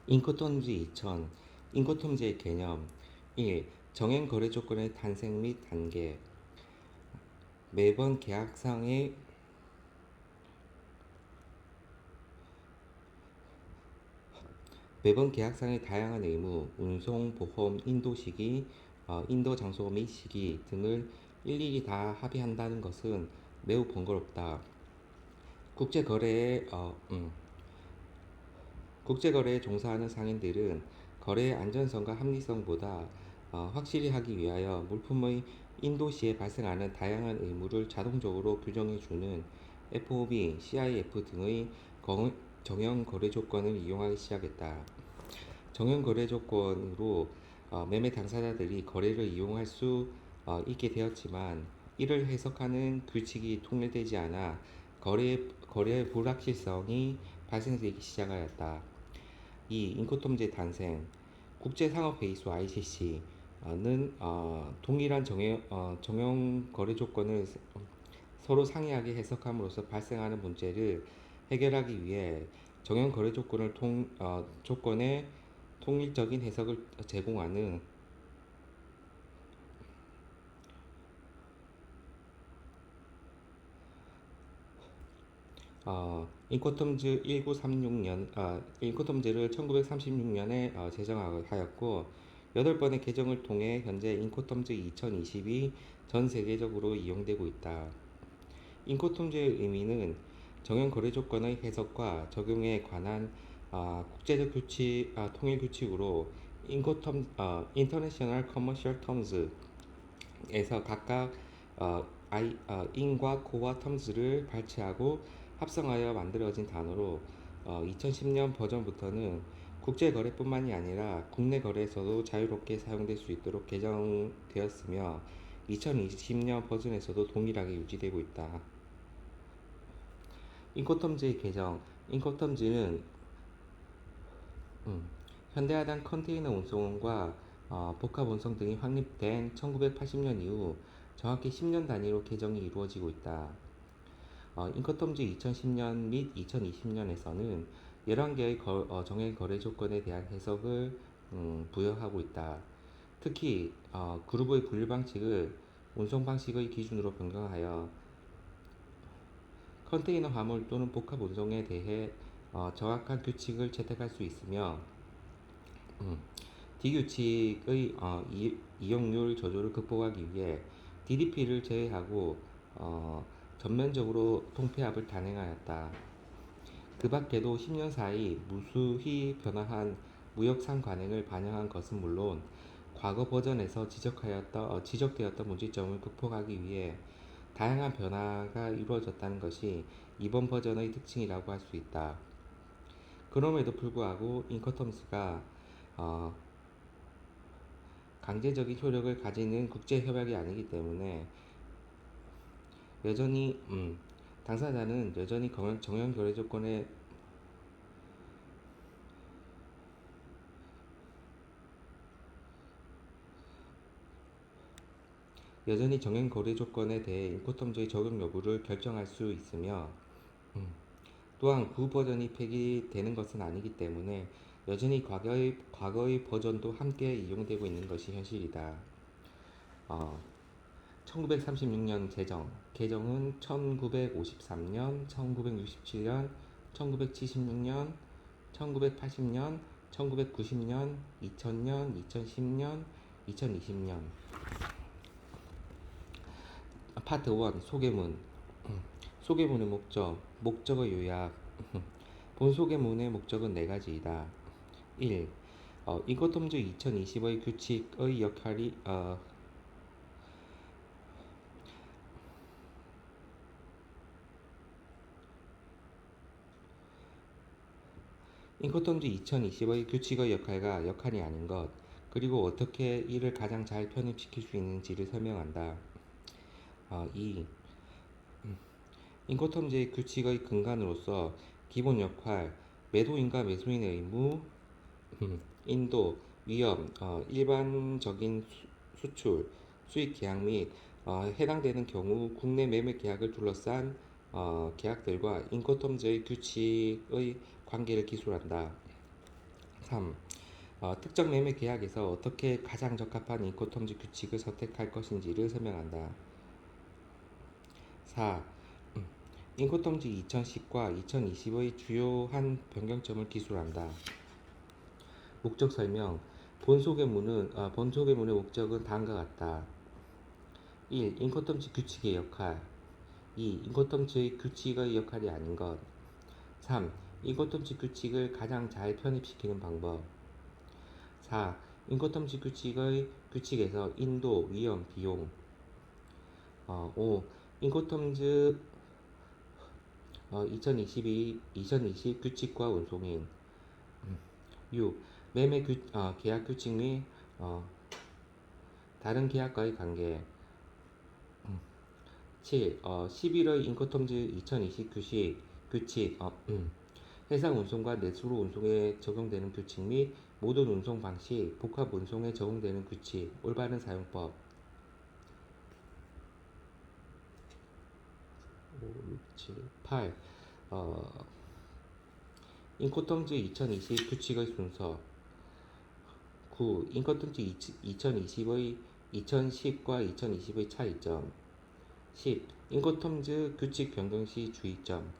인코톰즈 2000 인코톰즈의 개념 1. 정형 거래 조건의 탄생 및 단계 매번 계약상의 다양한 의무, 운송, 보험, 인도 시기, 인도 장소 및 시기 등을 일일이 다 합의한다는 것은 매우 번거롭다. 국제거래에 국제거래에 종사하는 상인들은 거래의 안전성과 합리성보다 확실히 하기 위하여 물품의 인도시에 발생하는 다양한 의무를 자동적으로 규정해주는 FOB, CIF 등의 정형 거래 조건을 이용하기 시작했다. 정형 거래 조건으로 매매 당사자들이 거래를 이용할 수 있게 되었지만 이를 해석하는 규칙이 통일되지 않아 거래의 불확실성이 발생되기 시작하였다. 2. 인코톰즈의 탄생 국제상업회의소 ICC는 동일한 정형 거래 조건을 서로 상이하게 해석함으로써 발생하는 문제를 해결하기 위해 정형 거래 조건의 통일적인 해석을 제공하는 인코톰즈를 1936년에 제정하였고 8번의 개정을 통해 현재 인코톰즈 2020이 전 세계적으로 이용되고 있다. 인코톰즈의 의미는 정형 거래 조건의 해석과 적용에 관한 국제적 통일 규칙으로 International Commercial Terms에서 각각 in과 co와 terms를 발췌하고 합성하여 만들어진 단어로 2010년 버전부터는 국제거래뿐만이 아니라 국내 거래에서도 자유롭게 사용될 수 있도록 개정되었으며 2020년 버전에서도 동일하게 유지되고 있다. 인코텀즈의 개정 인코텀즈는 현대하단 컨테이너 운송과 복합 운송 등이 확립된 1980년 이후 정확히 10년 단위로 개정이 이루어지고 있다. 인커텀즈 2010년 및 2020년에서는 11개의 정액 거래 조건에 대한 해석을 부여하고 있다. 특히 그룹의 분류 방식을 운송 방식의 기준으로 변경하여 컨테이너 화물 또는 복합 운송에 대해 정확한 규칙을 채택할 수 있으며 D규칙의 이용률 저조를 극복하기 위해 DDP를 제외하고 전면적으로 통폐합을 단행하였다. 그 밖에도 10년 사이 무수히 변화한 무역상 관행을 반영한 것은 물론 과거 버전에서 지적되었던 문제점을 극복하기 위해 다양한 변화가 이루어졌다는 것이 이번 버전의 특징이라고 할 수 있다. 그럼에도 불구하고 인커텀스가 강제적인 효력을 가지는 국제협약이 아니기 때문에 여전히 당사자는 여전히 정형 거래 조건에 대해 인코텀즈의 적용 여부를 결정할 수 있으며 또한 구 버전이 폐기되는 것은 아니기 때문에 여전히 과거의 버전도 함께 이용되고 있는 것이 현실이다. 1936년 개정은 1953년, 1967년, 1976년, 1980년, 1990년, 2000년, 2010년, 2020년. 파트 1 소개문 소개문의 목적의 요약 본 소개문의 목적은 4가지이다. 1. 인코톰즈 2020의 규칙의 역할이 인코톰즈 2020의 규칙의 역할과 역할이 아닌 것, 그리고 어떻게 이를 가장 잘 편입시킬 수 있는지를 설명한다. 2. 인코텀즈의 규칙의 근간으로서 기본 역할, 매도인과 매수인의 의무, 인도, 위험, 일반적인 수출, 수익 계약 및 해당되는 경우 국내 매매 계약을 둘러싼 계약들과 인코텀즈의 규칙의 관계를 기술한다. 3. 특정 매매 계약에서 어떻게 가장 적합한 인코텀즈 규칙을 선택할 것인지를 설명한다. 4. 인코텀즈 2010과 2020의 주요한 변경점을 기술한다. 목적 설명. 본소개문의 목적은 다음과 같다. 1. 인코텀즈 규칙의 역할. 2. 인코텀즈의 규칙의 역할이 아닌 것. 3. 인코텀즈 규칙을 가장 잘 편입시키는 방법. 4. 인코텀즈 규칙에서 인도, 위험, 비용. 5. 인코텀즈 2020 규칙과 운송인. 6. 계약 규칙 및 다른 계약과의 관계. 7. 11의 인코텀즈 2020 규칙 해상 운송과 내수로 운송에 적용되는 규칙 및 모든 운송 방식, 복합 운송에 적용되는 규칙, 올바른 사용법. 5, 6, 7, 8. 인코텀즈 2020 규칙의 순서. 9. 인코텀즈 2010과 2020의 차이점. 10. 인코텀즈 규칙 변경 시 주의점.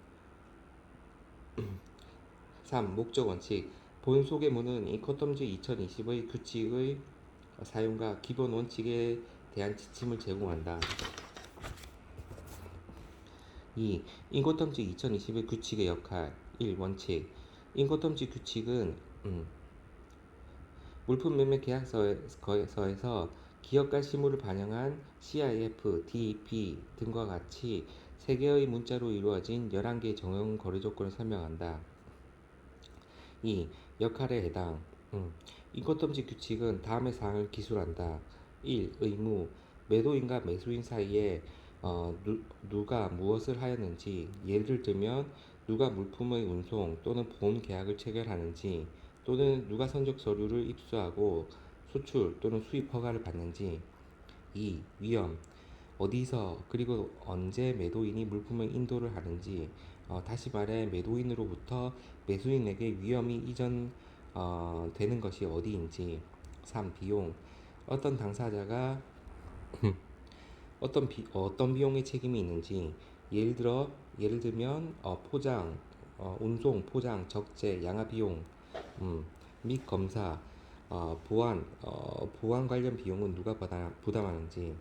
3. 목적 원칙. 본 소개문은 인코텀즈 2020의 규칙의 사용과 기본 원칙에 대한 지침을 제공한다. 2. 인코텀즈 2020의 규칙의 역할. 1. 원칙. 인코텀즈 규칙은 물품 매매 계약서에서 기업가 실무를 반영한 CIF, DP 등과 같이 3개의 문자로 이루어진 11개의 정형 거래 조건을 설명한다. 2. 역할에 해당. 인코텀즈 규칙은 다음의 사항을 기술한다. 1. 의무. 매도인과 매수인 사이에 누가 무엇을 하였는지, 예를 들면 누가 물품의 운송 또는 보험 계약을 체결하는지, 또는 누가 선적 서류를 입수하고 수출 또는 수입 허가를 받는지. 2. 위험. 어디서 그리고 언제 매도인이 물품의 인도를 하는지, 다시 말해 매도인으로부터 매수인에게 위험이 되는 것이 어디인지. 3. 비용. 어떤 당사자가 어떤 비용의 책임이 있는지, 예를 들면 운송, 포장, 적재, 양화 비용 및 검사, 보안 관련 비용은 누가 부담하는지.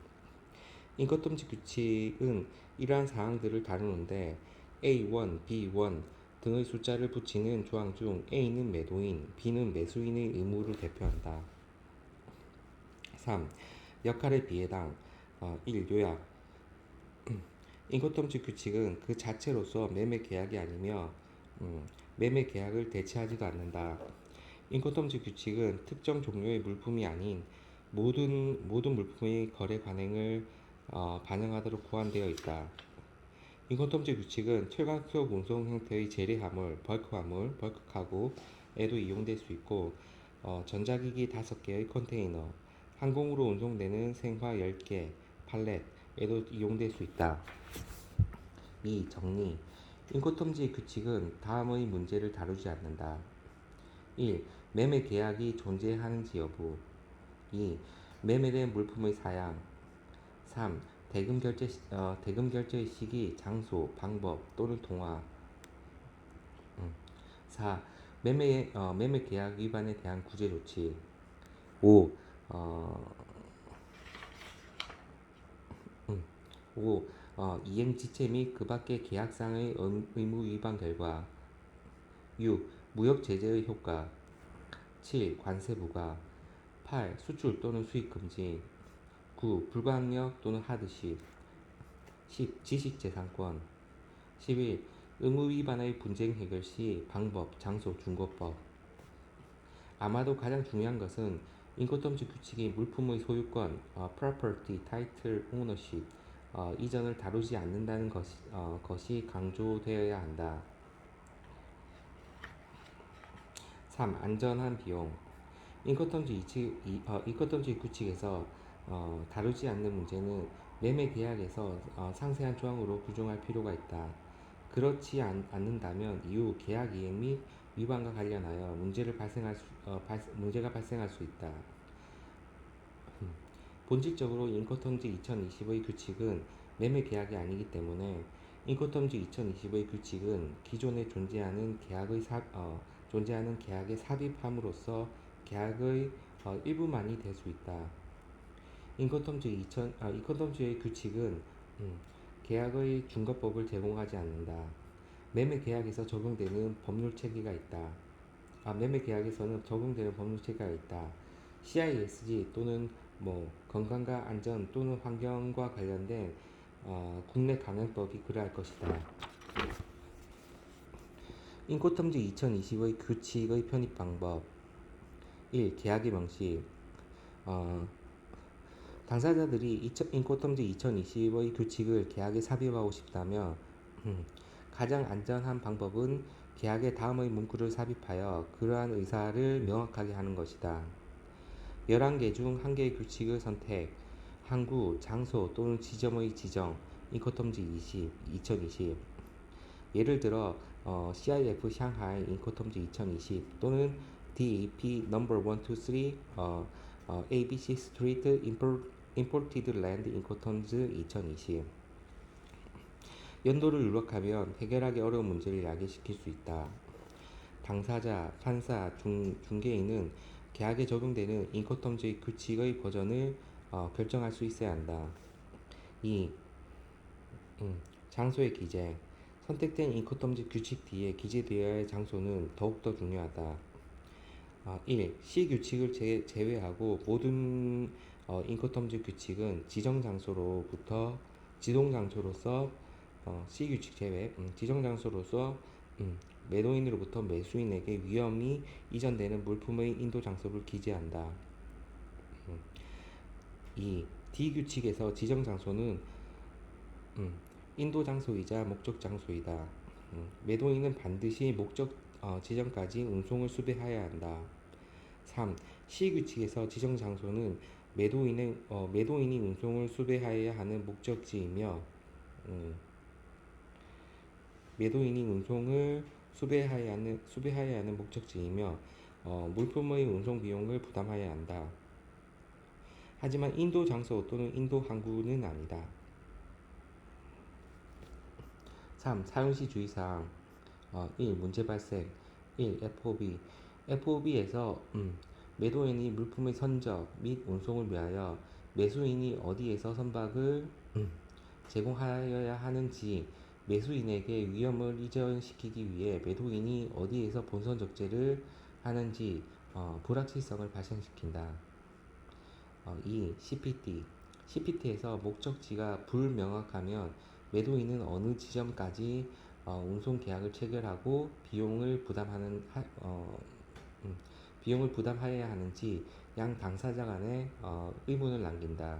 인커텀즈 규칙은 이러한 사항들을 다루는데 A1, B1 등의 숫자를 붙이는 조항 중 A는 매도인, B는 매수인의 의무를 대표한다. 3. 역할의 비해당. 1. 요약. 인코텀즈 규칙은 그 자체로서 매매 계약이 아니며 매매 계약을 대체하지도 않는다. 인코텀즈 규칙은 특정 종류의 물품이 아닌 모든 물품의 거래 관행을 반영하도록 구현되어 있다. 인코텀즈 규칙은 철강석 운송 형태의 재래 화물, 벌크 화물, 벌크 카고에도 이용될 수 있고, 전자기기 5개의 컨테이너, 항공으로 운송되는 생화 10개, 팔렛에도 이용될 수 있다. 2. 정리. 인코텀즈 규칙은 다음의 문제를 다루지 않는다. 1. 매매 계약이 존재하는지 여부. 2. 매매된 물품의 사양. 3. 대금 결제의 시기, 장소, 방법 또는 통화. 4. 매매 계약 위반에 대한 구제 조치. 5. 5. 이행 지체 및 그 밖의 계약상의 의무 위반 결과. 6. 무역 제재의 효과. 7. 관세 부과. 8. 수출 또는 수입 금지. 9. 불가항력 또는 하드십. 10. 지식재산권. 11. 의무 위반의 분쟁 해결 시 방법, 장소, 중고법. 아마도 가장 중요한 것은 인코텀즈 규칙이 물품의 소유권, property, title, ownership 이전을 다루지 않는다는 것이 강조되어야 한다. 3. 안전한 비용. 인코텀즈 규칙에서 다루지 않는 문제는 매매 계약에서 상세한 조항으로 규정할 필요가 있다. 그렇지 않는다면 이후 계약 이행 및 위반과 관련하여 문제가 발생할 수 있다. 본질적으로 인코텀즈 2020의 규칙은 매매 계약이 아니기 때문에 인코텀즈 2020의 규칙은 기존에 존재하는 계약에 삽입함으로써 계약의 일부만이 될 수 있다. 인코텀즈의 규칙은 계약의 준거법을 제공하지 않는다. 매매 계약에서 적용되는 법률 체계가 있다. 매매 계약에서는 적용되는 법률 체계가 있다. CISG 또는 건강과 안전 또는 환경과 관련된 국내 강행법이 그러할 것이다. 인코텀즈 2020의 규칙의 편입 방법 1. 계약의 명시 당사자들이 인코텀즈 2020의 규칙을 계약에 삽입하고 싶다면 가장 안전한 방법은 계약의 다음의 문구를 삽입하여 그러한 의사를 명확하게 하는 것이다. 11개 중 1개의 규칙을 선택, 항구, 장소 또는 지점의 지정, 인코텀즈 2020. 예를 들어 CIF 샹하이 인코텀즈 2020 또는 DEP No. 123 ABC Street Imported Land 인코텀즈 2020. 연도를 누락하면 해결하기 어려운 문제를 야기시킬 수 있다. 당사자, 판사, 중개인은 계약에 적용되는 인코텀즈의 규칙의 버전을 결정할 수 있어야 한다. 2. 장소의 기재. 선택된 인코텀즈 규칙 뒤에 기재되어야 할 장소는 더욱더 중요하다. 1. C 규칙을 제외하고 모든 인코텀즈 규칙은 지정 장소로부터 C 규칙 제외 지정 장소로서 매도인으로부터 매수인에게 위험이 이전되는 물품의 인도 장소를 기재한다. 2. D 규칙에서 지정 장소는 인도 장소이자 목적 장소이다. 매도인은 반드시 목적 지점까지 운송을 수배하여야 한다. 3. C 규칙에서 지정 장소는 매도인이 운송을 수배하여야 하는 목적지이며 물품의 운송 비용을 부담하여야 한다. 하지만 인도 장소 또는 인도 항구는 아니다. 3. 사용시 주의사항 1. 문제 발생 1. FOB에서 매도인이 물품의 선적 및 운송을 위하여 매수인이 어디에서 선박을 제공하여야 하는지, 매수인에게 위험을 이전시키기 위해 매도인이 어디에서 본선 적재를 하는지 불확실성을 발생시킨다. 2. CPT에서 목적지가 불명확하면 매도인은 어느 지점까지 운송 계약을 체결하고 비용을 부담하여야 하는지 양 당사자 간에 의문을 남긴다.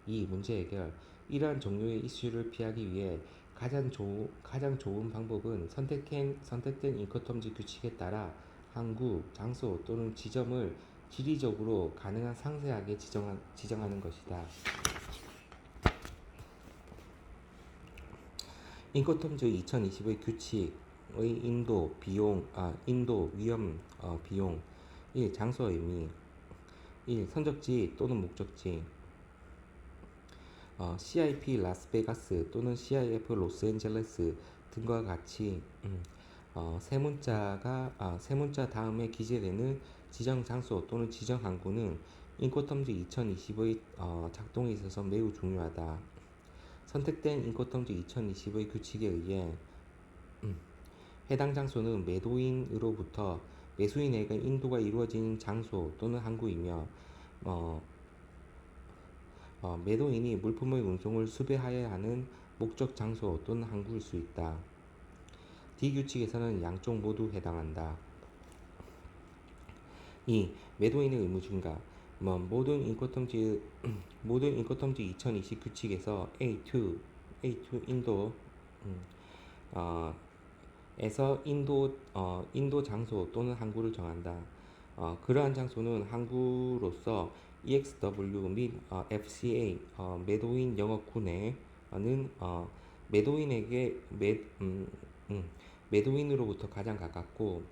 2. 문제 해결. 이러한 종류의 이슈를 피하기 위해 가장 좋은 방법은 선택된 인코텀즈 규칙에 따라 항구, 장소 또는 지점을 지리적으로 가능한 상세하게 지정하는 것이다. 인코텀즈 2020의 규칙의 인도 위험 비용 1. 장소 의미 1. 선적지 또는 목적지 CIP 라스베가스 또는 CIF 로스앤젤레스 등과 같이 세 문자 다음에 기재되는 지정 장소 또는 지정 항구는 인코텀즈 2020의 작동에 있어서 매우 중요하다. 선택된 인코텀즈 2020의 규칙에 의해 해당 장소는 매도인으로부터 매수인에게 인도가 이루어진 장소 또는 항구이며 매도인이 물품의 운송을 수배하여야 하는 목적 장소 또는 항구일 수 있다. D 규칙에서는 양쪽 모두 해당한다. 2. 매도인의 의무 증가. 모든 인코텀즈 2020 규칙에서 A2 인도 에서 인도 장소 또는 항구를 정한다. 그러한 장소는 항구로서 EXW 및 FCA 매도인 영업구 내는 매도인으로부터 가장 가깝고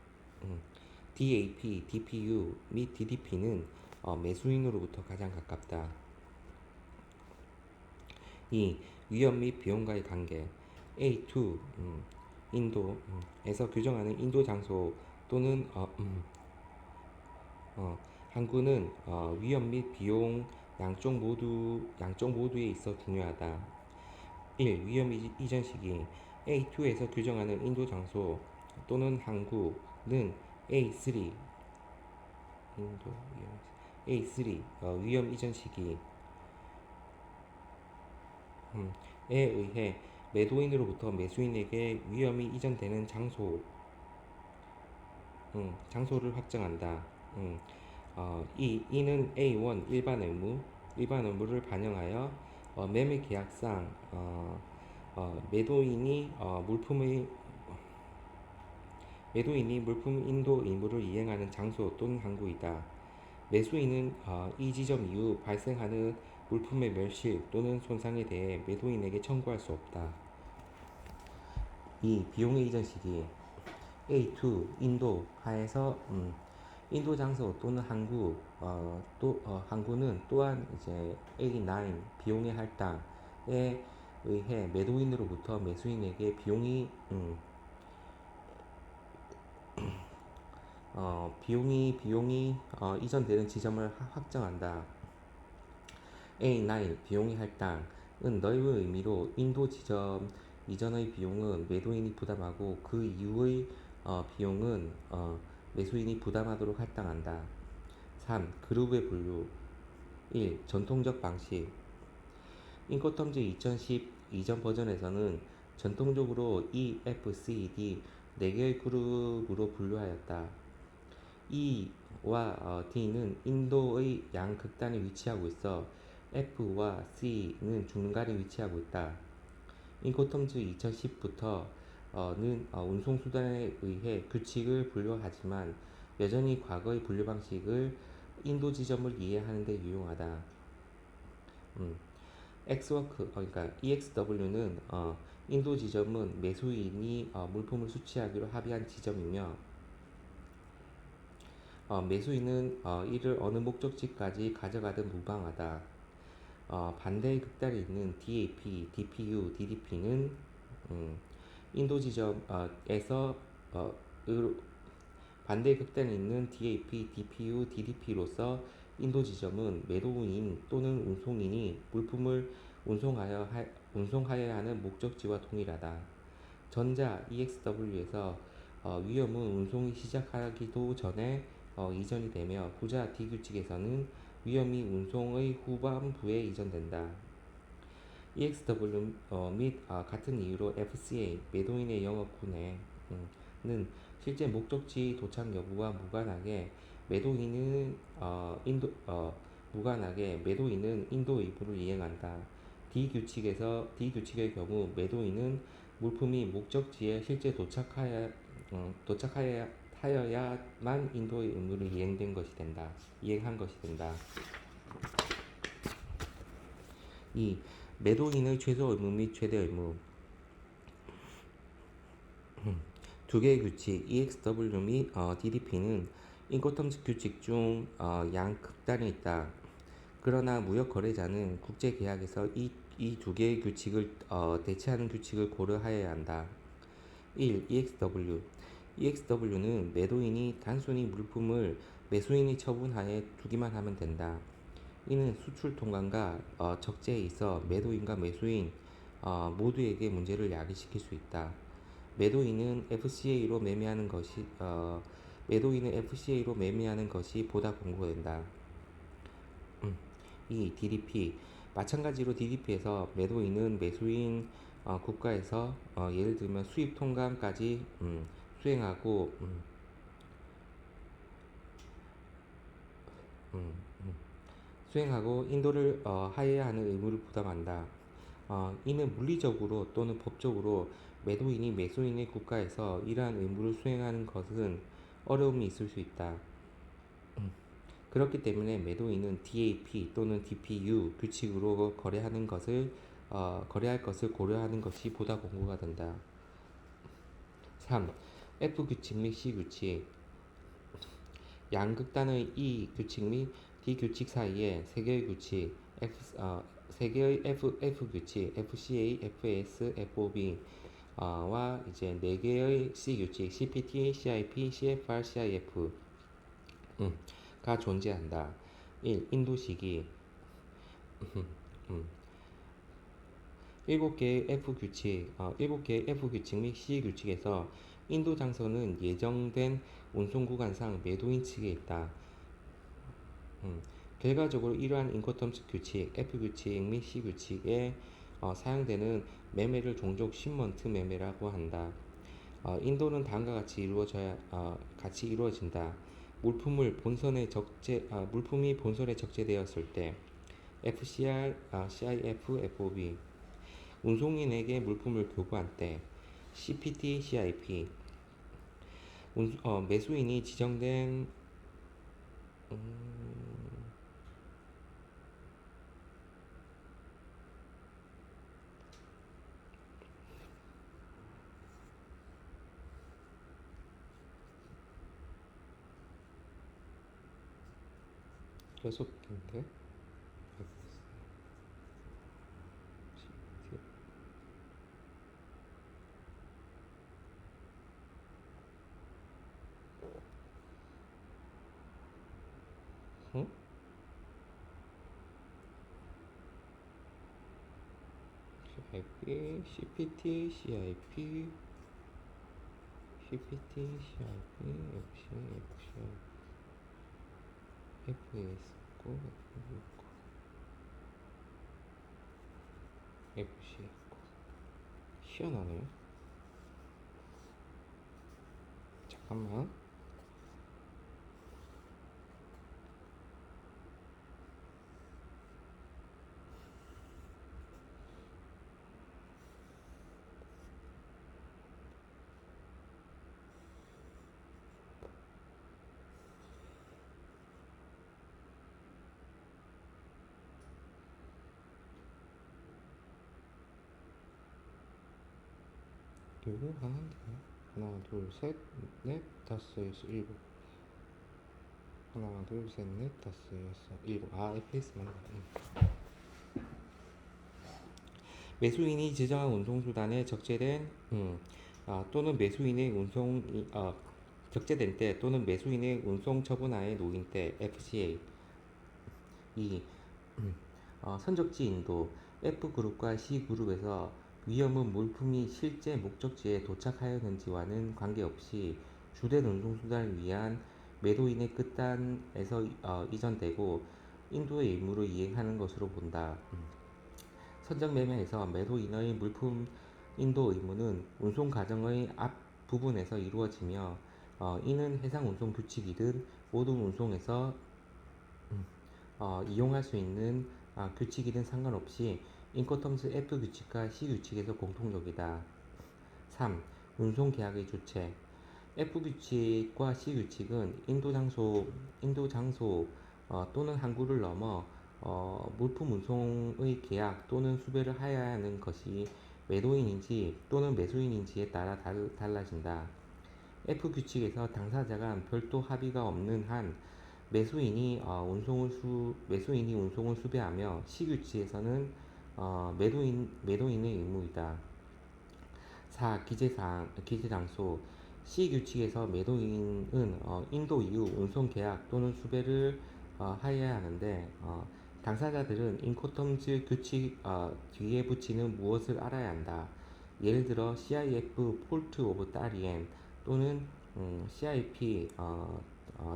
DAP, DPU 및 DDP는 매수인으로부터 가장 가깝다. 2. 위험 및 비용과의 관계. A2 인도에서 규정하는 인도 장소 또는 항구는 위험 및 비용 양쪽 모두에 있어 중요하다. 1. 위험 이전 시기. A2에서 규정하는 인도 장소 또는 항구는 A3 A3 위험 이전 시기에 의해 매도인으로부터 매수인에게 위험이 이전되는 장소를 확정한다. 이는 A1 일반 의무를 반영하여 매매 계약상 매도인이 물품 인도 의무를 이행하는 장소 또는 항구이다. 매수인은 이 지점 이후 발생하는 물품의 멸실 또는 손상에 대해 매도인에게 청구할 수 없다. 2. 비용의 이전 시기. A2 인도 하에서 인도 장소 또는 항구는 또한 이제 A9 비용의 할당에 의해 매도인으로부터 매수인에게 비용이 이전되는 지점을 확정한다. A9 비용의 할당은 넓은 의미로 인도 지점 이전의 비용은 매도인이 부담하고 그 이후의 비용은 매수인이 부담하도록 할당한다. 3. 그룹의 분류. 1. 전통적 방식. 인코텀즈 2010 이전 버전에서는 전통적으로 E, F, C, D 4개의 그룹으로 분류하였다. E와 D는 인도의 양극단에 위치하고 있어 F와 C는 중간에 위치하고 있다. 인코텀즈 2010부터는 운송수단에 의해 규칙을 분류하지만 여전히 과거의 분류 방식을 인도 지점을 이해하는 데 유용하다. 그러니까 EXW는 인도 지점은 매수인이 물품을 수취하기로 합의한 지점이며 매수인은 이를 어느 목적지까지 가져가든 무방하다. 반대의 극단에 있는 DAP, DPU, DDP는 인도 지점에서 반대의 극단에 있는 DAP, DPU, DDP로서 인도 지점은 매도인 또는 운송인이 물품을 운송하여야 하는 목적지와 동일하다. 전자 EXW에서 위험은 운송이 시작하기도 전에 이전이 되며 후자 D 규칙에서는 위험이 운송의 후반부에 이전된다. EXW 및 같은 이유로 FCA 매도인의 영업군에는 실제 목적지 도착 여부와 매도인은 인도 의무를 이행한다. D 규칙의 경우 매도인은 물품이 목적지에 실제 도착하여야만 인도의 의무를 이행한 것이 된다. 2. 매도인의 최소 의무 및 최대 의무. 두 개의 규칙 EXW 및 DDP는 인코텀즈 규칙 중 양극단에 있다. 그러나 무역 거래자는 국제 계약에서 이 두 개의 규칙을 대체하는 규칙을 고려하여야 한다. 1. EXW는 매도인이 단순히 물품을 매수인이 처분하에 두기만 하면 된다. 이는 수출 통관과 적재에 있어 매도인과 매수인 모두에게 문제를 야기시킬 수 있다. 매도인은 FCA로 매매하는 것이 보다 권고된다. 2. DDP. 마찬가지로 DDP에서 매도인은 매수인 국가에서 예를 들면 수입 통관까지 수행하고 인도를 하여야 하는 의무를 부담한다. 이는 물리적으로 또는 법적으로 매도인이 매수인의 국가에서 이러한 의무를 수행하는 것은 어려움이 있을 수 있다. 그렇기 때문에 매도인은 DAP 또는 DPU 규칙으로 거래할 것을 고려하는 것이 보다 권고가 된다. 3. F 규칙 및 C 규칙. 양극단의 E 규칙 및 D 규칙 사이에 세 개의 규칙, 세 개의 F 규칙, FCA, FS, FOB 와 이제 네 개의 C 규칙, CPT, CIP, CFR, CIF 가 존재한다. 1. 인도 시기. 음, 7개의 F 규칙 및 C 규칙에서 인도 장소는 예정된 운송 구간상 매도인 측에 있다. 결과적으로 이러한 인코텀스 규칙, F 규칙 및 C 규칙에 사용되는 매매를 종종 쉬먼트 매매라고 한다. 인도는 다음과 같이 이루어진다. 물품이 본선에 적재되었을 때 FCR, CIF, FOB. 운송인에게 물품을 교부한 때 CPT, CIP. 매수인이 지정된 여섯 개인데 응? CIP, CPT, CIP, CPT, CIP, FS 있고, FC 있고. 희한하네. 잠깐만. 이거 하나인데. 하나, 둘, 셋, 넷, 다섯, 여섯, 일곱. 하나, 둘, 셋, 넷, 다섯, 여섯, 일곱. FS 맞네. 매수인이 지정한 운송수단에 또는 매수인의 적재된 때 또는 매수인의 운송 처분하에 놓인 때 FCA. 2. 선적지 인도. F그룹과 C그룹에서 위험은 물품이 실제 목적지에 도착하였는지와는 관계없이 주된 운송수단을 위한 매도인의 끝단에서 이전되고 인도의 의무를 이행하는 것으로 본다. 선적 매매에서 매도인의 물품 인도 의무는 운송 과정의 앞부분에서 이루어지며 이는 해상 운송 규칙이든 모든 운송에서 이용할 수 있는 규칙이든 상관없이 인코텀스 F 규칙과 C 규칙에서 공통적이다. 3. 운송 계약의 주체. F 규칙과 C 규칙은 인도 장소 또는 항구를 넘어 물품 운송의 계약 또는 수배를 하여야 하는 것이 매도인인지 또는 매수인인지에 따라 달라진다. F 규칙에서 당사자가 별도 합의가 없는 한 매수인이 운송을 수배하며 C 규칙에서는 매도인의 의무이다. 4. 기재장소. C 규칙에서 매도인은 인도 이후 운송 계약 또는 수배를 하여야 하는데 당사자들은 인코텀즈 규칙 뒤에 붙이는 무엇을 알아야 한다. 예를 들어 CIF Port of Darien 또는 CIP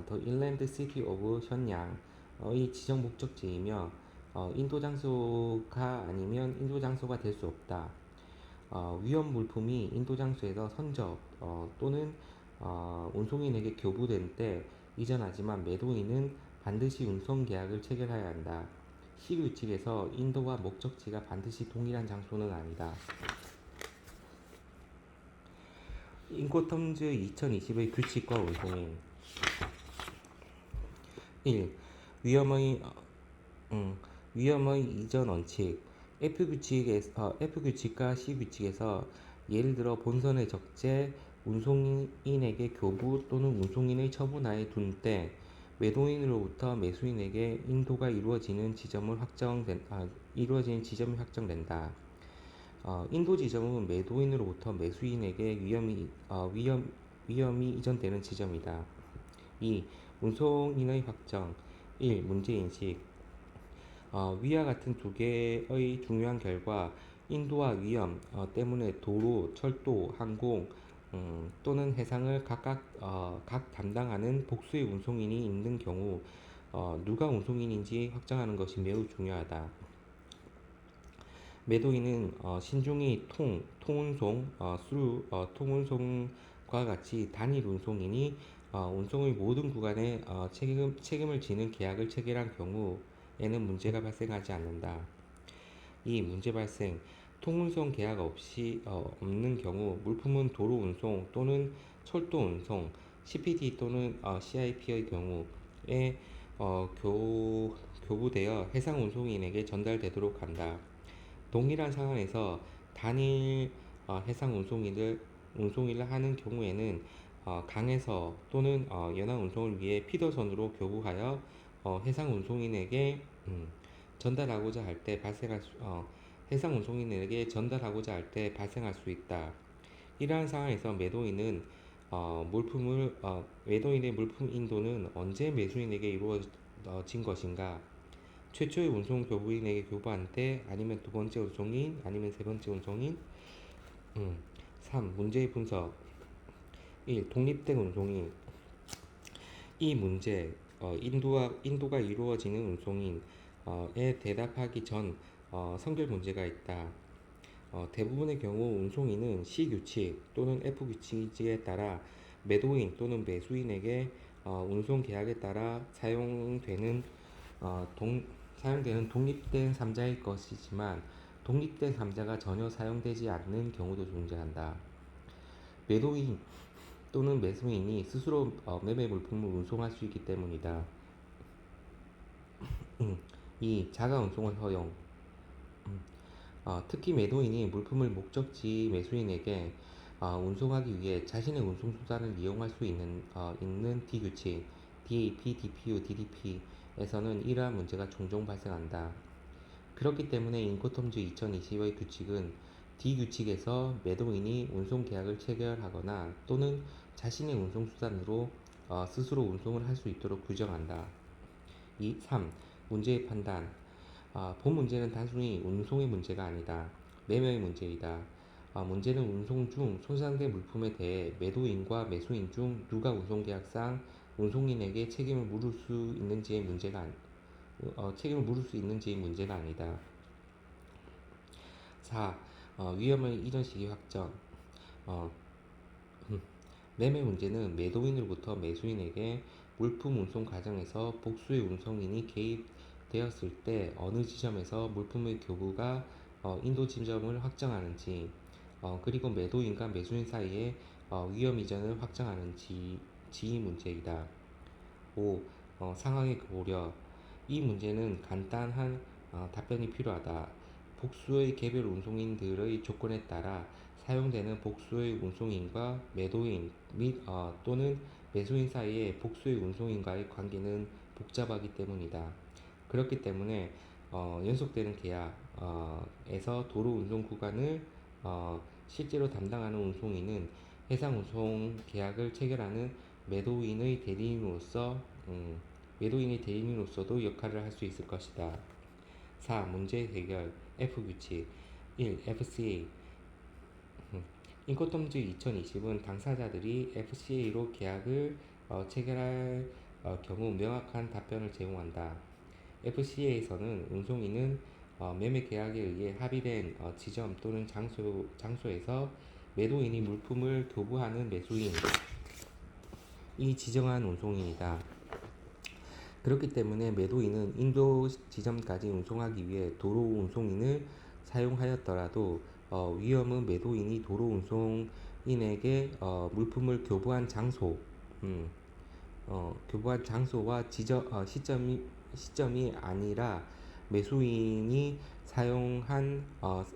The Inland City of 현양의 지정 목적지이며 인도 장소가 아니면 인도 장소가 될 수 없다. 위험 물품이 인도 장소에서 선적 또는 운송인에게 교부된 때 이전하지만 매도인은 반드시 운송 계약을 체결해야 한다. C 규칙에서 인도와 목적지가 반드시 동일한 장소는 아니다. 인코텀즈 2020의 규칙과 운송인. 1. 위험의 이전 원칙. F 규칙과 C 규칙에서 예를 들어 본선의 적재 운송인에게 교부 또는 운송인의 처분하에 둔 때 매도인으로부터 매수인에게 인도가 이루어지는 지점이 확정된다. 인도 지점은 매도인으로부터 매수인에게 위험이 이전되는 지점이다. 2. 운송인의 확정. 1. 문제인식. 위와 같은 두 개의 중요한 결과 인도와 위험 때문에 도로, 철도, 항공 또는 해상을 각 담당하는 복수의 운송인이 있는 경우 누가 운송인인지 확정하는 것이 매우 중요하다. 매도인은 신중히 통운송, 통운송과 같이 단일 운송인이 운송의 모든 구간에 책임을 지는 계약을 체결한 경우에는 문제가 발생하지 않는다. 이 문제 발생, 통운송 계약 없는 경우 물품은 도로 운송 또는 철도 운송, CPD 또는 CIP의 경우에 교부되어 해상 운송인에게 전달되도록 한다. 동일한 상황에서 단일 해상 운송일을 하는 경우에는 강에서 또는 연안 운송을 위해 피도선으로 교부하여 해상 운송인에게 전달하고자 할 때 해상 운송인에게 전달하고자 할 때 발생할 수 있다. 이러한 상황에서 매도인의 물품 인도는 언제 매수인에게 이루어진 것인가? 최초의 운송 교부인에게 교부한 때, 아니면 두 번째 운송인, 아니면 세 번째 운송인. 3. 문제의 분석. 1. 독립된 운송인. 이 문제, 인도가 이루어지는 운송인에 대답하기 전 선결 문제가 있다. 대부분의 경우 운송인은 C 규칙 또는 F 규칙에 따라 매도인 또는 매수인에게 운송 계약에 따라 사용되는 독립된 3자일 것이지만 독립된 3자가 전혀 사용되지 않는 경우도 존재한다. 매도인 또는 매수인이 스스로 매매 물품을 운송할 수 있기 때문이다. 2. 자가 운송을 허용. 특히 매도인이 물품을 목적지 매수인에게 운송하기 위해 자신의 운송수단을 이용할 수 있는 D규칙, DAP, DPU, DDP에서는 이러한 문제가 종종 발생한다. 그렇기 때문에 인코텀즈 2020의 규칙은 D규칙에서 매도인이 운송계약을 체결하거나 또는 자신의 운송수단으로 스스로 운송을 할 수 있도록 규정한다. 3. 문제의 판단. 본 문제는 단순히 운송의 문제가 아니다. 매매의 문제이다. 문제는 운송 중 손상된 물품에 대해 매도인과 매수인 중 누가 운송계약상 운송인에게 책임을 물을 수 있는지의 문제가 아니다. 4. 위험의 이전 시기 확정. 매매 문제는 매도인으로부터 매수인에게 물품 운송 과정에서 복수의 운송인이 개입되었을 때 어느 지점에서 물품의 교부가 인도 지점을 확정하는지, 그리고 매도인과 매수인 사이에 위험 이전을 확정하는지의 문제이다. 5. 상황의 고려. 이 문제는 간단한 답변이 필요하다. 복수의 개별 운송인들의 조건에 따라 사용되는 복수의 운송인과 매도인 및 또는 매수인 사이의 복수의 운송인과의 관계는 복잡하기 때문이다. 그렇기 때문에 연속되는 계약에서 도로 운송 구간을 실제로 담당하는 운송인은 해상 운송 계약을 체결하는 매도인의 대리인으로서도 역할을 할 수 있을 것이다. 4. 문제 해결. F 규칙. 1. FCA. 인코텀즈 2020은 당사자들이 FCA로 계약을 체결할 경우 명확한 답변을 제공한다. FCA에서는 운송인은 매매 계약에 의해 합의된 지점 또는 장소에서 매도인이 물품을 교부하는 매수인이 지정한 운송인이다. 그렇기 때문에 매도인은 인도 지점까지 운송하기 위해 도로 운송인을 사용하였더라도 위험은 매도인이 도로 운송인에게 물품을 교부한 장소와 시점이 아니라 매수인이 사용한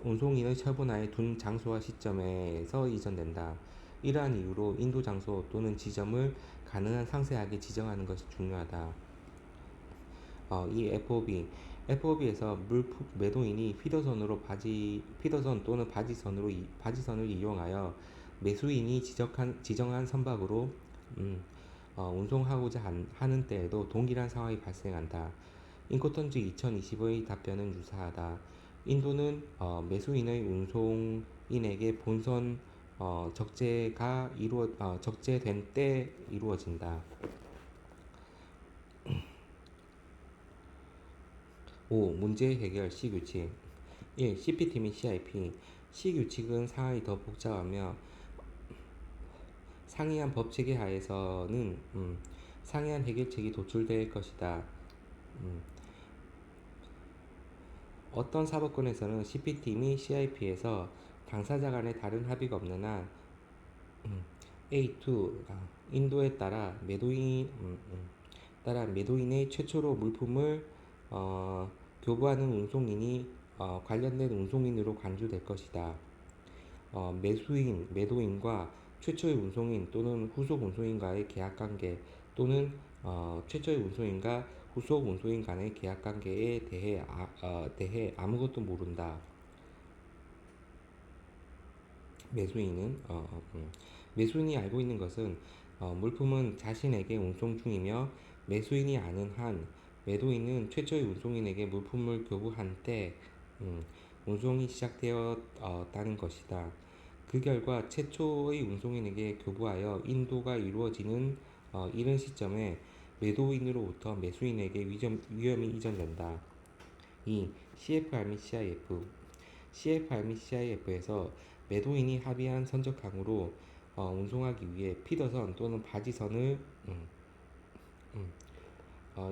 운송인의 처분하에 둔 장소와 시점에서 이전된다. 이러한 이유로 인도 장소 또는 지점을 가능한 상세하게 지정하는 것이 중요하다. 이 FOB에서 매도인이 피더선 또는 바지선을 이용하여 매수인이 지정한 선박으로 운송하고자 하는 때에도 동일한 상황이 발생한다. 인코턴즈 2025의 답변은 유사하다. 인도는 매수인의 운송인에게 본선 적재된 때 이루어진다. 5. 문제 해결 C규칙 1. CPT 및 CIP C규칙은 상황이 더 복잡하며 상이한 법체계 하에서는 상이한 해결책이 도출될 것이다. 어떤 사법권에서는 CPT 및 CIP에서 당사자 간의 다른 합의가 없는 한 A2 인도에 따라 매도인의 최초로 물품을 교부하는 운송인이 관련된 운송인으로 간주될 것이다. 매도인과 최초의 운송인 또는 후속 운송인과의 계약관계 또는 최초의 운송인과 후속 운송인 간의 계약관계에 대해 아무것도 모른다. 매수인이 알고 있는 것은 물품은 자신에게 운송 중이며 매수인이 아는 한 매도인은 최초의 운송인에게 물품을 교부한 때 운송이 시작되었다는 것이다. 그 결과 최초의 운송인에게 교부하여 인도가 이루어지는 이른 시점에 매도인으로부터 매수인에게 위험이 이전된다. 2. CFR 및 CIF CFR 및 CIF에서 매도인이 합의한 선적항으로 운송하기 위해 피더선 또는 바지선을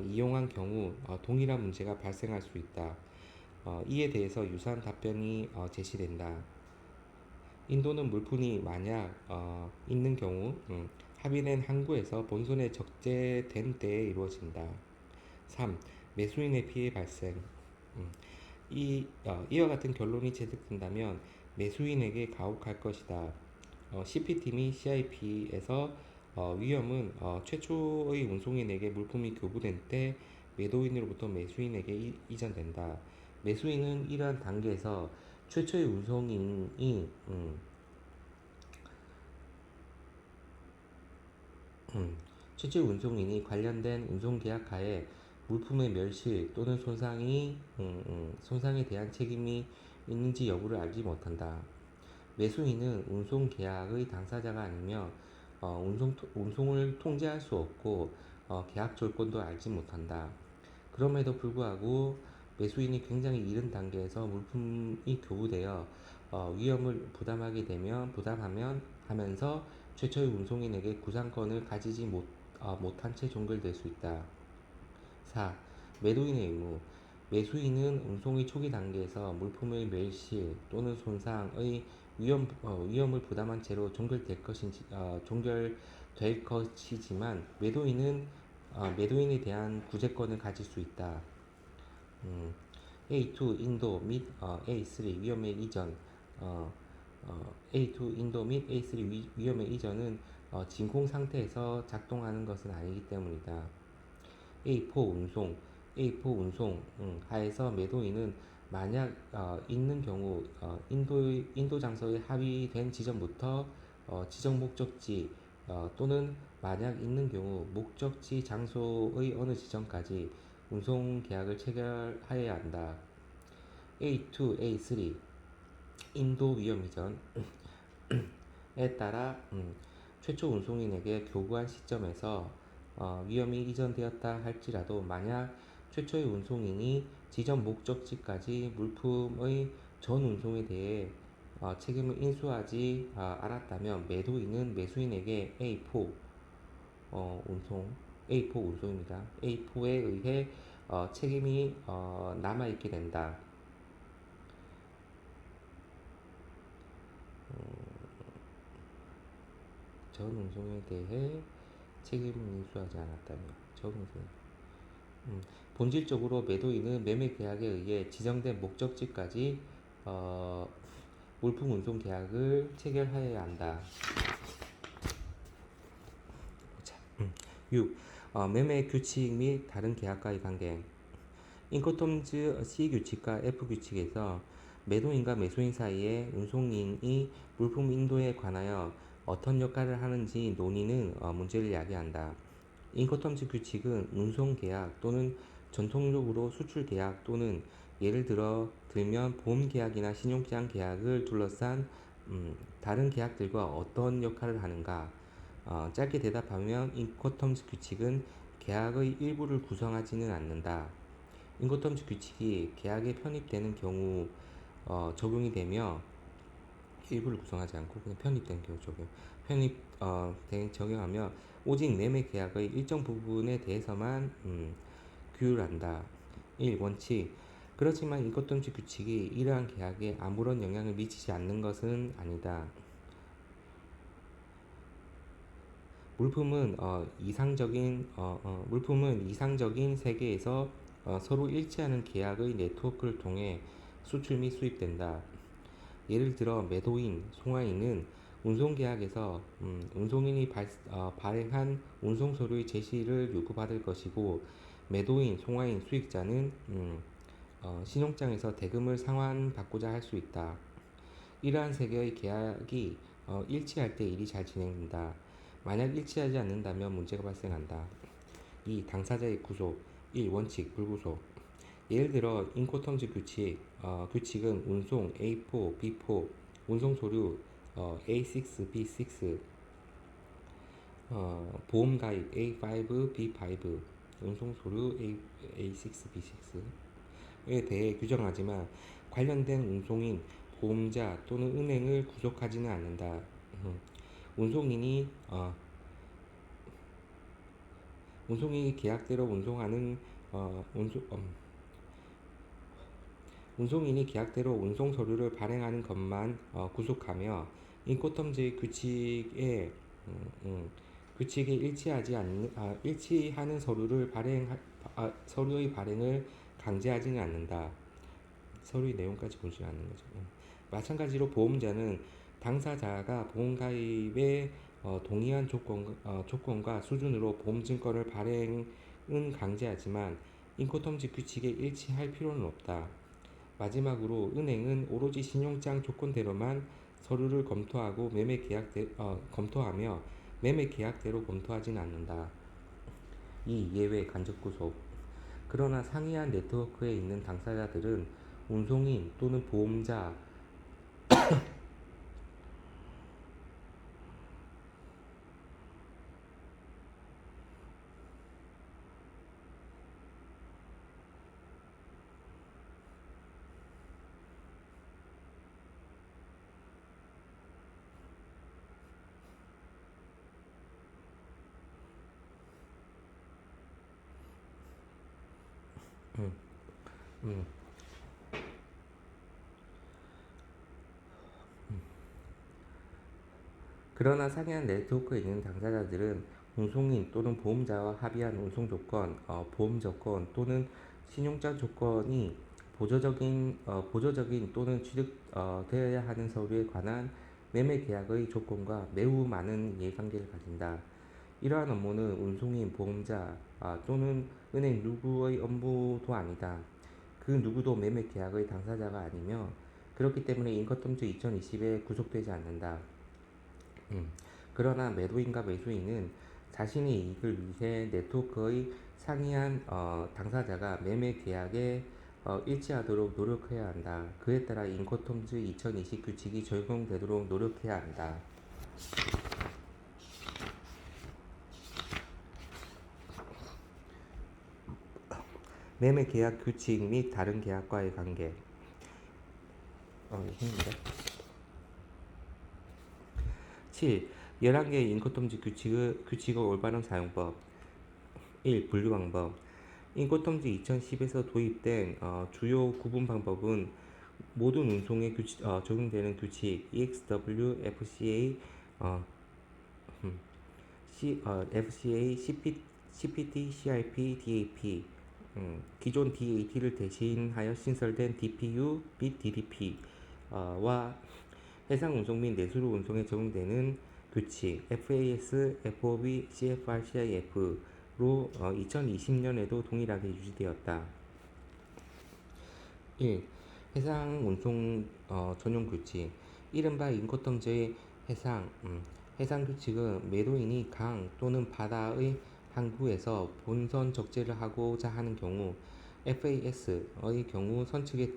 이용한 경우 동일한 문제가 발생할 수 있다. 이에 대해서 유사한 답변이 제시된다. 인도는 물품이 만약 있는 경우 합의된 항구에서 본선에 적재된 때에 이루어진다. 3. 매수인의 피해 발생 이와 같은 결론이 채택된다면 매수인에게 가혹할 것이다. CPT 및 CIP에서 위험은 최초의 운송인에게 물품이 교부된 때 매도인으로부터 매수인에게 이전된다. 매수인은 이러한 단계에서 최초의 운송인이 관련된 운송계약 하에 물품의 멸실 또는 손상에 대한 책임이 있는지 여부를 알지 못한다. 매수인은 운송계약의 당사자가 아니며 운송을 통제할 수 없고 계약 조건도 알지 못한다. 그럼에도 불구하고 매수인이 굉장히 이른 단계에서 물품이 교부되어 위험을 부담하면서 최초의 운송인에게 구상권을 가지지 못한 채 종결될 수 있다. 4. 매도인의 의무 매수인은 운송의 초기 단계에서 물품의 멸실 또는 손상의 위험을 부담한 채로 종결될 것이지만 매도인에 대한 구제권을 가질 수 있다. A2 인도 및 A3 위험의 이전 A2 인도 및 A3 위험의 이전은 진공 상태에서 작동하는 것은 아니기 때문이다. A4 운송 하에서 매도인은 만약 있는 경우 인도 장소에 합의된 지점부터 지정 목적지 또는 만약 있는 경우 목적지 장소의 어느 지점까지 운송 계약을 체결하여야 한다. A2, A3 인도 위험 이전에 따라 최초 운송인에게 교부한 시점에서 위험이 이전되었다 할지라도 만약 최초의 운송인이 지점 목적지까지 물품의 전 운송에 대해 책임을 인수하지 않았다면 매도인은 매수인에게 A4 운송입니다. A4에 의해 책임이 남아있게 된다. 전 운송에 대해 책임을 인수하지 않았다면 전 운송 본질적으로 매도인은 매매 계약에 의해 지정된 목적지까지 물품 운송 계약을 체결하여야 한다. 6. 매매 규칙 및 다른 계약과의 관계. 인코텀즈 C 규칙과 F 규칙에서 매도인과 매수인 사이에 운송인이 물품 인도에 관하여 어떤 역할을 하는지 논의는 문제를 야기한다. 인코텀즈 규칙은 운송 계약 또는 전통적으로 수출 계약 또는 예를 들면 보험 계약이나 신용장 계약을 둘러싼 다른 계약들과 어떤 역할을 하는가. 짧게 대답하면 인코텀즈 규칙은 계약의 일부를 구성하지는 않는다. 인코텀즈 규칙이 계약에 편입되는 경우 적용이 되며 일부를 구성하지 않고 그냥 편입된 경우 적용하며 오직 매매 계약의 일정 부분에 대해서만 규율한다. 1. 원칙. 그렇지만 인코텀즈 규칙이 이러한 계약에 아무런 영향을 미치지 않는 것은 아니다. 물품은 이상적인 세계에서 서로 일치하는 계약의 네트워크를 통해 수출 및 수입된다. 예를 들어 매도인, 송화인은 운송계약에서 운송인이 발행한 운송서류의 제시를 요구받을 것이고, 매도인, 송화인, 수익자는 신용장에서 대금을 상환받고자 할 수 있다. 이러한 세 개의 계약이 일치할 때 일이 잘 진행된다. 만약 일치하지 않는다면 문제가 발생한다. 2. 당사자의 구속. 1. 원칙, 불구속. 예를 들어 인코텀즈 규칙은 운송 A4, B4, 운송 서류 A6, B6, 보험 가입 A5, B5, 운송 서류 A6, B6에 대해 규정하지만 관련된 운송인, 보험자 또는 은행을 구속하지는 않는다. 운송인이 계약대로 운송인이 계약대로 운송 서류를 발행하는 것만 구속하며 인코텀즈 규칙에 일치하는 서류의 발행을 강제하지는 않는다. 서류의 내용까지 보지 않는 거죠. 마찬가지로 보험자는 당사자가 보험 가입에 동의한 조건과 수준으로 보험증권을 발행은 강제하지만 인코텀즈 규칙에 일치할 필요는 없다. 마지막으로 은행은 오로지 신용장 조건대로만 서류를 검토하며 매매 계약대로 검토하진 않는다. 2. 예외 간접구속. 그러나 상이한 네트워크에 있는 당사자들은 운송인 또는 보험자 음, 음, 그러나 상이한 네트워크에 있는 당사자들은 운송인 또는 보험자와 합의한 운송 조건, 보험 조건 또는 신용장 조건이 보조적인 또는 취득되어야 하는 서류에 관한 매매 계약의 조건과 매우 많은 이해관계를 가진다. 이러한 업무는 운송인, 보험자 또는 은행 누구의 업무도 아니다. 그 누구도 매매 계약의 당사자가 아니며 그렇기 때문에 인커텀즈 2020에 구속되지 않는다. 그러나 매도인과 매수인은 자신의 이익을 위해 네트워크의 상이한 당사자가 매매 계약에 일치하도록 노력해야 한다. 그에 따라 인코텀즈 2020 규칙이 적용되도록 노력해야 한다. 매매 계약 규칙 및 다른 계약과의 관계. 힘든데? 7. 11개의 인코텀즈 규칙의 올바른 사용법. 1. 분류 방법. 인코텀즈 2010에서 도입된 주요 구분 방법은 모든 운송에 적용되는 규칙 EXW, FCA, FCA, CPT, CRP, DAP, 기존 DAT를 대신하여 신설된 DPU 및 DDP와 해상 운송 및 내수로 운송에 적용되는 규칙 FAS, FOB, CFR, CIF로 2020년에도 동일하게 유지되었다. 1. 해상 운송 전용 규칙 이른바 인코텀즈의 해상 규칙은 매도인이 강 또는 바다의 항구에서 본선 적재를 하고자 하는 경우 FAS의 경우 선측에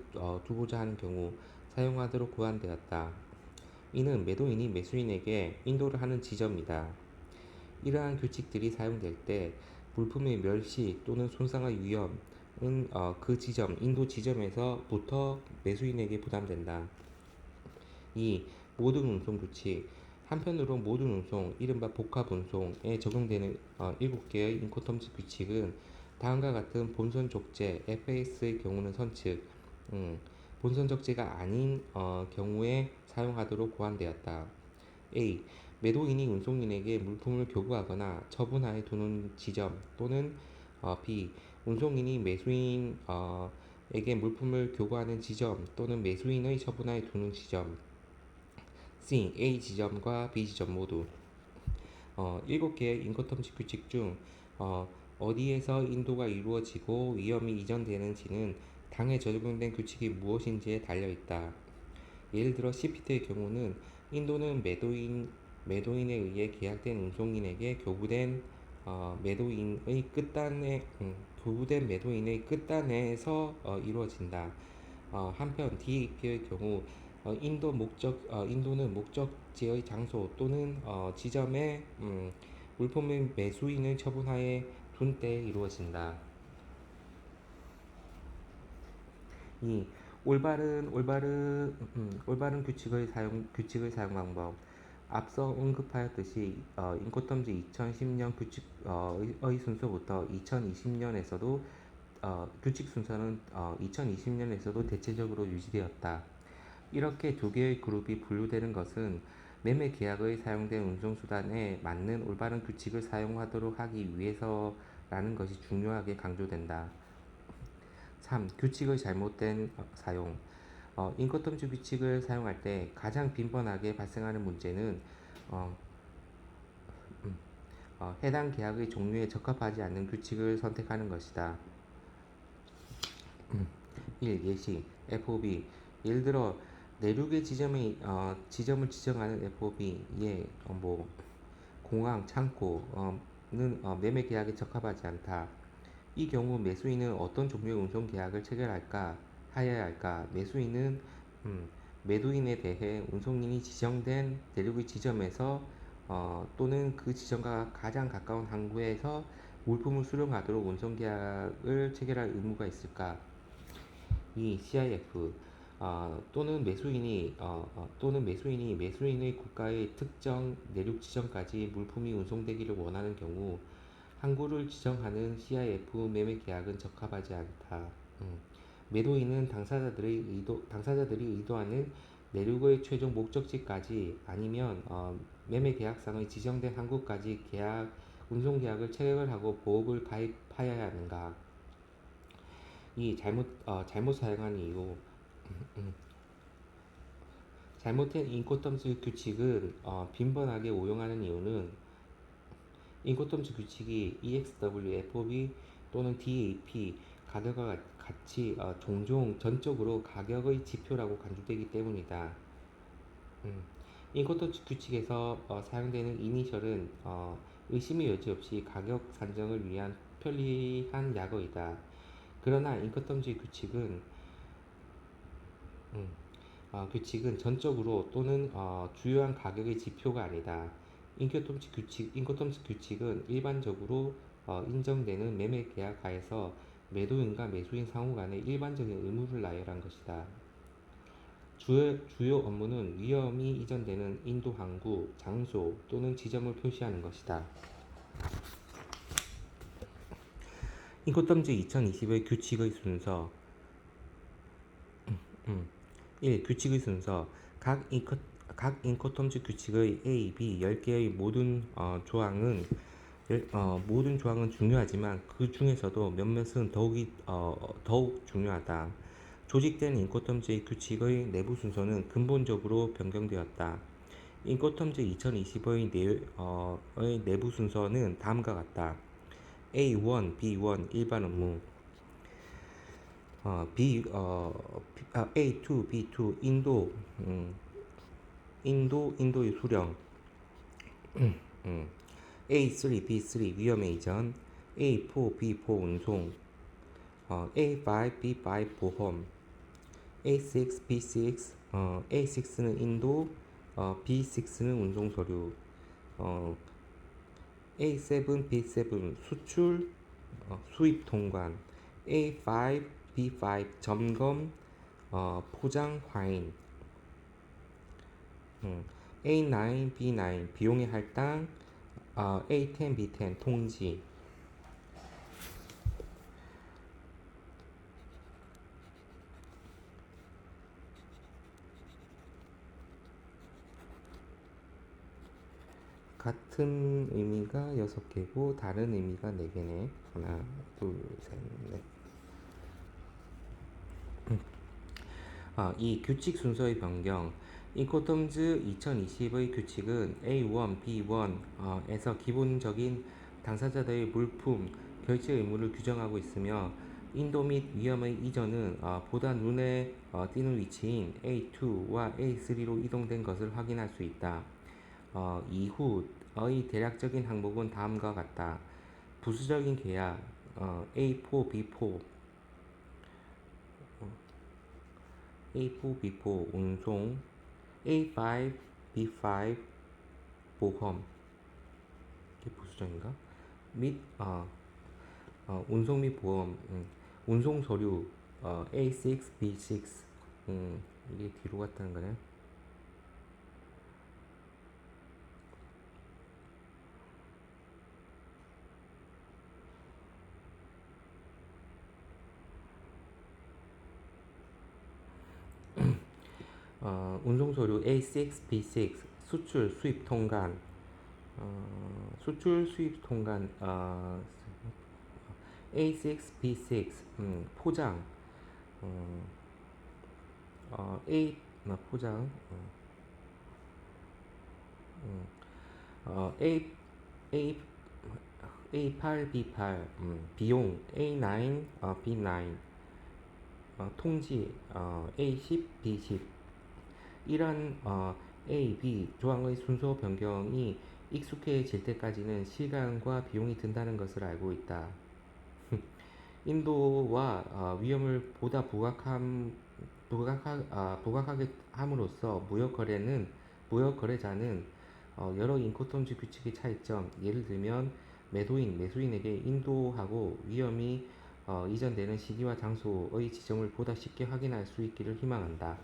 두고자 하는 경우 사용하도록 고안되었다. 이는 매도인이 매수인에게 인도를 하는 지점이다. 이러한 규칙들이 사용될 때 물품의 멸시 또는 손상의 위험은 그 지점, 인도 지점에서부터 매수인에게 부담된다. 2. 모든 운송 규칙 한편으로 모든 운송, 이른바 복합 운송에 적용되는 7개의 인코텀즈 규칙은 다음과 같은 본선 족제 FAS의 경우는 선측, 본선 적재가 아닌 경우에 사용하도록 고안되었다. A. 매도인이 운송인에게 물품을 교부하거나 처분하에 두는 지점 또는 B. 운송인이 매수인에게 물품을 교부하는 지점 또는 매수인의 처분하에 두는 지점. C. A 지점과 B 지점 모두 7개의 인코텀즈 규칙 중 어디에서 인도가 이루어지고 위험이 이전되는지는 당에 적용된 규칙이 무엇인지에 달려있다. 예를 들어 CPT의 경우는 인도는 매도인에 의해 계약된 운송인에게 교부된 매도인의 끝단에서 이루어진다. 한편 DAP의 경우 인도는 목적지의 장소 또는 지점에 물품의 매수인을 처분하에 둔 때 이루어진다. 2. 올바른 규칙의 사용 방법. 앞서 언급하였듯이 인코텀즈 2010년 규칙의 순서부터 2020년에서도 규칙 순서는 2020년에서도 대체적으로 유지되었다. 이렇게 두 개의 그룹이 분류되는 것은 매매 계약의 사용된 운송수단에 맞는 올바른 규칙을 사용하도록 하기 위해서라는 것이 중요하게 강조된다. 3. 규칙의 잘못된 사용 인코텀즈 규칙을 사용할 때 가장 빈번하게 발생하는 문제는 해당 계약의 종류에 적합하지 않는 규칙을 선택하는 것이다. 1. 예시 FOB 예를 들어 내륙의 지점을 지정하는 FOB에 공항, 창고는 매매 계약에 적합하지 않다. 이 경우 매수인은 어떤 종류의 운송 계약을 체결할까 하여야 할까? 매수인은 매도인에 대해 운송인이 지정된 내륙의 지점에서 또는 그 지점과 가장 가까운 항구에서 물품을 수령하도록 운송 계약을 체결할 의무가 있을까? 2. CIF 또는 매수인이 매수인의 국가의 특정 내륙 지점까지 물품이 운송되기를 원하는 경우 항구를 지정하는 CIF 매매 계약은 적합하지 않다. 매도인은 당사자들이 의도하는 내륙의 최종 목적지까지 아니면 매매 계약상의 지정된 항구까지 운송 계약을 체결하고 보험을 가입하여야 하는가? 이 잘못 사용한 이유 잘못된 인코텀즈 규칙을 빈번하게 오용하는 이유는 인코텀즈 규칙이 EXW, FOB 또는 DAP 가격과 같이 종종 전적으로 가격의 지표라고 간주되기 때문이다. 인코텀즈 규칙에서 사용되는 이니셜은 의심의 여지 없이 가격 산정을 위한 편리한 약어이다. 그러나 인코텀즈 규칙은 전적으로 또는 주요한 가격의 지표가 아니다. 인코텀스 규칙은 일반적으로 인정되는 매매 계약 하에서 매도인과 매수인 상호 간의 일반적인 의무를 나열한 것이다. 주요 업무는 위험이 이전되는 인도 항구, 장소 또는 지점을 표시하는 것이다. 인코텀즈 2020의 규칙의 순서 1. 규칙의 순서 각 인코텀즈 규칙의 A, B 10개의 모든 조항은 중요하지만 그 중에서도 몇몇은 더욱 중요하다. 조직된 인코텀즈의 규칙의 내부 순서는 근본적으로 변경되었다. 인코텀즈 2025의 의 내부 순서는 다음과 같다. A1, B1 일반 업무, A2, B2 인도의 수령, 음, A3, B3 위험 에이전, A4, B4 운송, A5, B5 보험, A6, B6, A6는 인도, B6는 운송 서류, 어, A7, B7 수출, 수입 통관, A5, B5 점검, 포장 과잉, A9, B9 비용의 할당, A10, B10 통지. 같은 의미가 6개고 다른 의미가 4개네. 하나, 둘, 셋, 넷. 이 규칙 순서의 변경. 인코텀즈 2020의 규칙은 A1, B1에서 기본적인 당사자들의 물품, 결제 의무를 규정하고 있으며 인도 및 위험의 이전은 보다 눈에 띄는 위치인 A2와 A3로 이동된 것을 확인할 수 있다. 이후의 대략적인 항목은 다음과 같다. 부수적인 계약 A4, B4, A4, B4 운송, A5, B5 보험, 이게 부수적인가? 및 운송 및 보험, 운송 서류 A6, B6, 이게 뒤로 갔다는 거네. 운송 서류 A6, B6 수출 수입 통관, 수출 수입 통관 A6, B6 포장 A 포장 A A A8, B8 비용 A9, B9 통지 A10, B10 이런 A, B 조항의 순서 변경이 익숙해질 때까지는 시간과 비용이 든다는 것을 알고 있다. 인도와 위험을 보다 부각하게 함으로써 무역 거래자는 여러 인코텀즈 규칙의 차이점, 예를 들면 매수인에게 인도하고 위험이 이전되는 시기와 장소의 지점을 보다 쉽게 확인할 수 있기를 희망한다.